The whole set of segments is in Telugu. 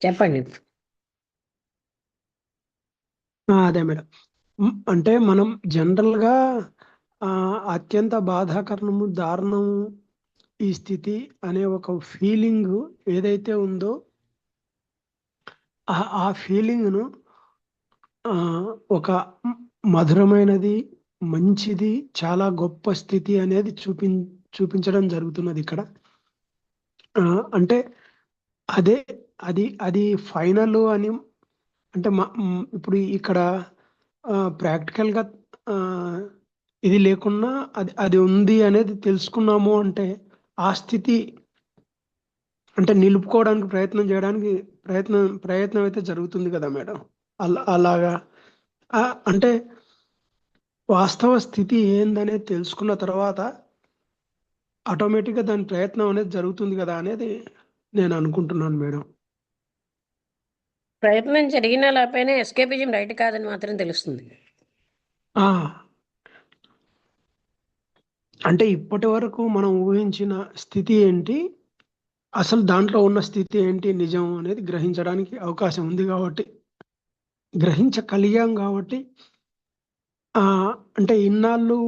చెప్పండి. అదే మేడం. అంటే మనం జనరల్‌గా అత్యంత బాధాకరణము, దారుణము ఈ స్థితి అనే ఒక ఫీలింగు ఏదైతే ఉందో, ఆ ఫీలింగ్‌ను ఒక మధురమైనది, మంచిది, చాలా గొప్ప స్థితి అనేది చూపించడం జరుగుతున్నదిక్కడ. అంటే అదే అది ఫైనలు అని అంటే ఇప్పుడు ఇక్కడ ప్రాక్టికల్‌గా ఆహ్, ఇది లేకున్నా అది అది ఉంది అనేది తెలుసుకున్నాము అంటే, ఆ స్థితి అంటే నిలుపుకోవడానికి ప్రయత్నం చేయడానికి ప్రయత్నం అయితే జరుగుతుంది కదా మేడం. అలాగా అంటే వాస్తవ స్థితి ఏందనేది తెలుసుకున్న తర్వాత ఆటోమేటిక్‌గా దాని ప్రయత్నం అనేది జరుగుతుంది కదా అనేది నేను అనుకుంటున్నాను మేడం. ప్రయత్నం జరిగినా లేకపోయినా ఎస్కేపిజం రైట్ కాదని మాత్రం తెలుస్తుంది. ఆ! అంటే ఇప్పటివరకు మనం ఊహించిన స్థితి ఏంటి? అసలు దాంట్లో ఉన్న స్థితి ఏంటి? నిజం అనేది గ్రహించడానికి అవకాశం ఉంది కాబట్టి, గ్రహించగలిగాం కాబట్టి అంటే ఇన్నాళ్ళు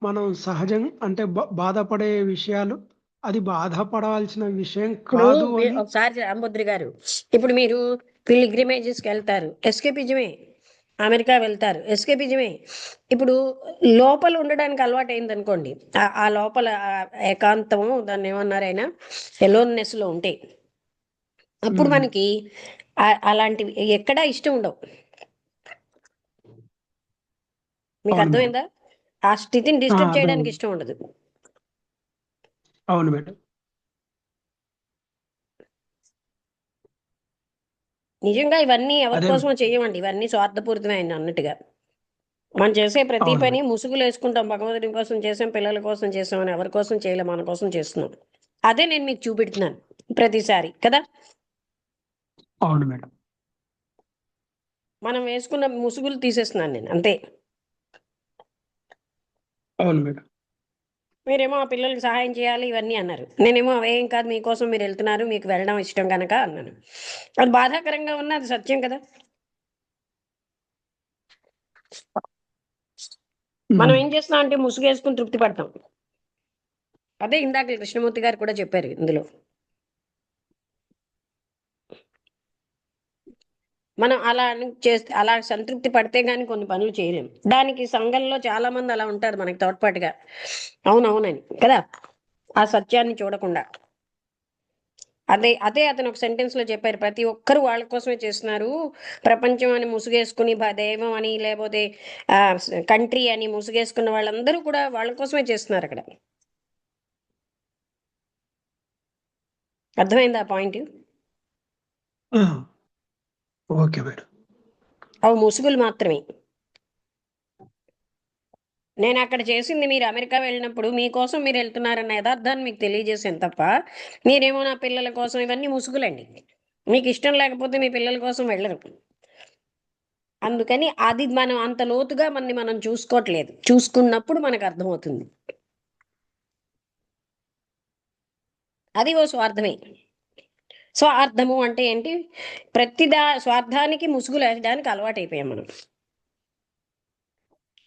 మనం సహజం అంటే బాధపడే విషయాలు అది బాధపడాల్సిన విషయం ఇప్పుడు కాదు అని. ఒకసారి రాంభద్రి గారు, ఇప్పుడు మీరు పిల్గ్రిమేజెస్కి వెళ్తారు, ఎస్కేపిజమే. అమెరికా వెళ్తారు, ఎస్కేపిజమే. ఇప్పుడు లోపల ఉండడానికి అలవాటు అయింది అనుకోండి, ఆ లోపల ఏకాంతము దాన్ని ఏమన్నారైనా ఎలోన్నెస్లో ఉంటే అప్పుడు ఉమ్, మనకి అలాంటివి ఎక్కడా ఇష్టం ఉండవు. మీకు అవును మేడం. అర్థమైందా? ఆ స్థితిని డిస్టర్బ్ చేయడానికి అర్థమైంది. ఇష్టం ఉండదు. అవును మేడం. నిజంగా ఇవన్నీ ఎవరి అదే కోసమో చెయ్యమండి, ఇవన్నీ స్వార్థపూరితమైన అన్నట్టుగా. మనం చేసే ప్రతి అవును పని మేడం. ముసుగులు వేసుకుంటాం, భగవంతుడి కోసం చేసాం, పిల్లల కోసం చేసాం అని ఎవరి కోసం చేయలేం, మన కోసం చేస్తున్నాం. అదే నేను మీకు చూపెడుతున్నాను ప్రతిసారి కదా. అవును మేడం. మనం వేసుకున్న ముసుగులు తీసేస్తున్నాను నేను అంతే. అవును మేడం. మీరేమో ఆ పిల్లలకి సహాయం చేయాలి ఇవన్నీ అన్నారు, నేనేమో అవేం కాదు, మీకోసం మీరు వెళ్తున్నారు, మీకు వెళ్ళడం ఇష్టం కనుక అన్నాను. అది బాధాకరంగా ఉన్న అది సత్యం కదా. మనం ఉమ్, ఏం చేస్తున్నాం అంటే ముసుగు వేసుకుని తృప్తి పడతాం. అదే ఇందాక కృష్ణమూర్తి గారు కూడా చెప్పారు ఇందులో. మనం అలా అని చేస్తే, అలా సంతృప్తి పడితే గాని కొన్ని పనులు చేయలేం. దానికి సంఘంలో చాలా మంది అలా ఉంటారు మనకి తోడ్పాటుగా. అవునవునని కదా, ఆ సత్యాన్ని చూడకుండా. అదే అదే అతను ఒక సెంటెన్స్ లో చెప్పారు, ప్రతి ఒక్కరు వాళ్ళ కోసమే చేస్తున్నారు. ప్రపంచం అని ముసుగేసుకుని, దైవం అని లేకపోతే ఆ కంట్రీ అని ముసుగేసుకున్న వాళ్ళందరూ కూడా వాళ్ళ కోసమే చేస్తున్నారు అక్కడ. అర్థమైందా ఆ పాయింట్? ఆ, ఓకే మేడం. అవి ముసుగులు మాత్రమే. నేను అక్కడ చేసింది, మీరు అమెరికా వెళ్ళినప్పుడు మీకోసం మీరు వెళ్తున్నారన్న యథార్థాన్ని మీకు తెలియజేసాను తప్ప, మీరేమో నా పిల్లల కోసం, ఇవన్నీ ముసుగులండి. మీకు ఇష్టం లేకపోతే మీ పిల్లల కోసం వెళ్ళరు. అందుకని అది మనం అంత లోతుగా మనని మనం చూసుకోవట్లేదు, చూసుకున్నప్పుడు మనకు అర్థమవుతుంది. అది ఓ స్వార్థమే. స్వార్థము అంటే ఏంటి? స్వార్థానికి ముసుగులు వేయడానికి అలవాటైపోయాం మనం.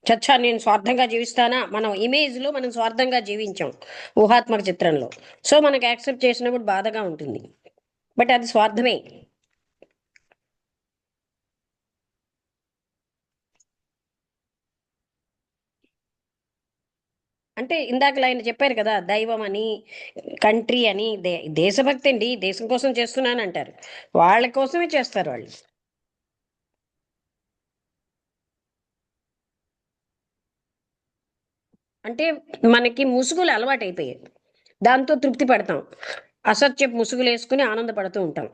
చచ్చా నేను స్వార్థంగా జీవిస్తానా, మనం ఇమేజ్లో మనం స్వార్థంగా జీవించాం ఊహాత్మక చిత్రంలో. సో మనకు యాక్సెప్ట్ చేసినప్పుడు బాధగా ఉంటుంది, బట్ అది స్వార్థమే. అంటే ఇందాక ఆయన చెప్పారు కదా, దైవం అని, కంట్రీ అని, దేశభక్తి అండి, దేశం కోసం చేస్తున్నాను అంటారు. వాళ్ళ కోసమే చేస్తారు వాళ్ళు. అంటే మనకి ముసుగులు అలవాటైపోయాయి, దాంతో తృప్తి పడతాం. అసత్యపు ముసుగులు వేసుకుని ఆనందపడుతూ ఉంటాం.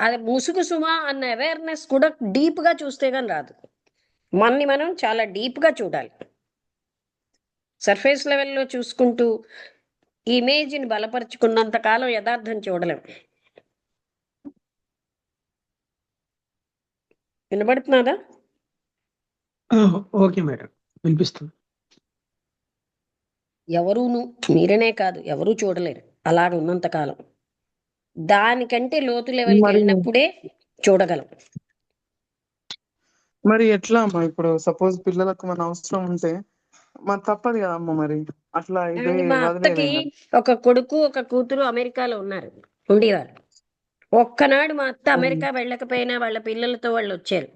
అది ముసుగు సుమా అన్న అవేర్నెస్ కూడా డీప్గా చూస్తే కానీ రాదు. మనని మనం చాలా డీప్గా చూడాలి. సర్ఫేస్ లెవెల్లో చూసుకుంటూ ఇమేజ్ని బలపరుచుకున్నంత కాలం యథార్థం చూడలేం. వినబడుతున్నదా? Okay madam. వినిపిస్తుంది. ఎవరూను, మీరనే కాదు ఎవరూ చూడలేరు అలాగ ఉన్నంత కాలం. దానికంటే లోతు లెవెల్కి మరి వెళ్ళినప్పుడే చూడగలం. మరి ఎట్లా అమ్మా ఇప్పుడు సపోజ్ పిల్లలకు మన అవసరం ఉంటే మరి తప్పదు కదమ్మా మరి అట్లా ఇదే ఏమండి, మా అత్తకి వదిలేదేం కదా. ఒక కొడుకు ఒక కూతురు అమెరికాలో ఉన్నారు, ఉండేవారు. ఒక్కనాడు మా అత్త ఉమ్, అమెరికా వెళ్ళకపోయినా వాళ్ళ పిల్లలతో వాళ్ళు వచ్చారు.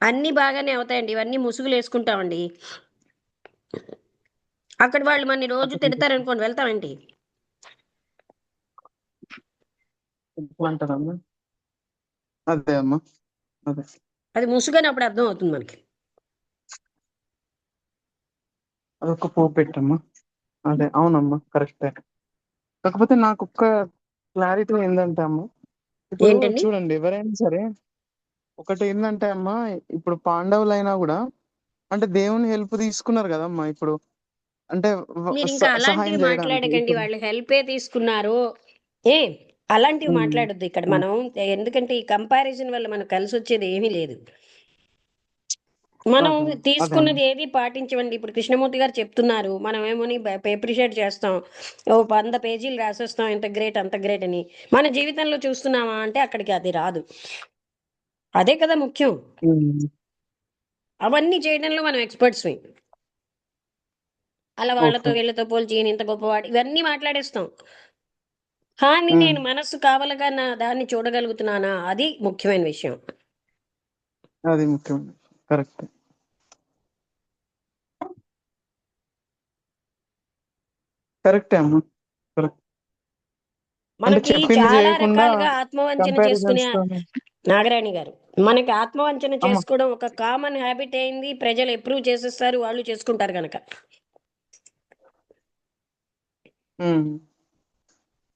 అన్నీ బాగానే అవుతాయండి, ఇవన్నీ ముసుగులు వేసుకుంటామండి. అక్కడ వాళ్ళు మన రోజు తిడతారనుకోండి, వెళ్తామండి. ఎట్లా అంటారమ్మా? అదే అమ్మా, అదే అది ముసుగని అప్పుడు అర్థం అవుతుంది మనకి. అదొక పోపు పెట్టమ్మా. అదే అవునమ్మా, కరెక్టే. కాకపోతే నాకు ఒక్క క్లారిటీ ఏంటంటే అమ్మా, ఇప్పుడు ఏంటండి? చూడండి ఎవరైనా సరే ఒకటి ఏంటంటే అమ్మా, ఇప్పుడు పాండవులైనా కూడా అంటే దేవుని హెల్ప్ తీసుకున్నారు కదమ్మా. ఇప్పుడు అంటే మీరు ఇంకా సహాయం అలాంటివి చేయడానికి మాట్లాడకండి, ఇప్పుడు. వాళ్ళు హెల్పే తీసుకున్నారు. ఏ అలాంటివి ఉమ్, మాట్లాడొద్దు ఇక్కడ మనం. ఎందుకంటే ఈ కంపారిజన్ వల్ల మనకు కలిసి వచ్చేది ఏమీ లేదు. మనం అదే అదే అమ్మా. తీసుకున్నది ఏది పాటించమండి. ఇప్పుడు కృష్ణమూర్తి గారు చెప్తున్నారు, మనం ఏమోని అప్రిషియేట్ చేస్తాం, ఓ 100 పేజీలు రాసేస్తాం, ఎంత గ్రేట్ అంత గ్రేట్ అని. మన జీవితంలో చూస్తున్నామా అంటే అక్కడికి అది రాదు. అదే కదా ముఖ్యం. ఉమ్, అవన్నీ చేయడంలో మనం ఎక్స్పర్ట్స్. అలా వాళ్ళతో ఓకే. వీళ్ళతో పోల్చి ఈయన ఇంత గొప్పవాడు ఇవన్నీ మాట్లాడేస్తాం. కానీ ఉమ్, నేను మనస్సు కావలగా నా దాన్ని చూడగలుగుతున్నానా, అది ముఖ్యమైన విషయం. అది ముఖ్యం. కరెక్ట్. కరెక్టే అమ్మా, కరెక్ట్. అంటే మనకి చెప్పింది చాలా చేయకుండా రకాలుగా ఆత్మవంచన చేసుకునే, కంపారిజన్స్ తో. నాగరాణి గారు, మనకి ఆత్మవంచన అమ్మా. చేసుకోవడం ఒక కామన్ హ్యాబిట్ అయింది. ప్రజలు అప్రూవ్ చేసేస్తారు, వాళ్ళు చేసుకుంటారు కనుక. ఉమ్,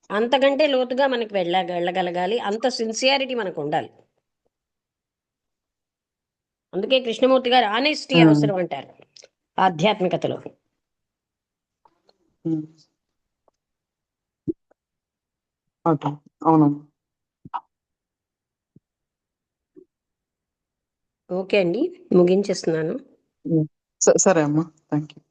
అంతకంటే లోతుగా మనకి వెళ్ళగలగాలి, అంత సిన్సియారిటీ మనకు ఉండాలి. అందుకే కృష్ణమూర్తి గారు ఆనెస్టీ ఉమ్, అవసరం అంటారు ఆధ్యాత్మికతలో. ఉమ్. ఓకే. అవునమ్మా. ఓకే అండి, ముగించేస్తున్నాను. సరే అమ్మా, థ్యాంక్ యూ.